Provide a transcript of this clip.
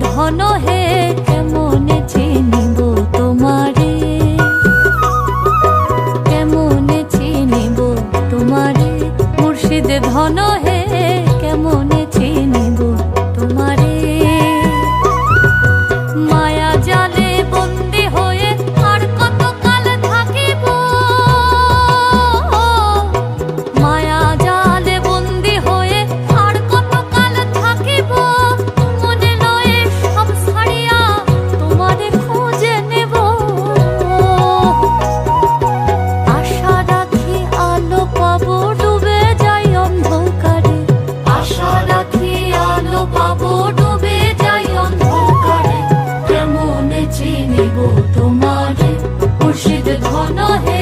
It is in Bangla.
ধন হে কেমনে চিনিব তোমারে, কেমনে চিনিব তোমারে, মুর্শিদ ধন হে কেমনে চিনিব তোমারে। মায়া জালে বন্দি হয়ে আর কত কাল থাকিব, মায়া জালে বন্দি হয়ে আর কত কাল থাকিব, মনে লয়ে সব ছাড়িয়া তোমারে খুঁজে নেব। আশা রাখি আলো পাবো ডুবে যাই অন্ধকারে, আশা রাখি আলো পাবো ডুবে যাই অন্ধকারে, কেমনে চিনিব তোমারে, মুর্শিদ ধন হে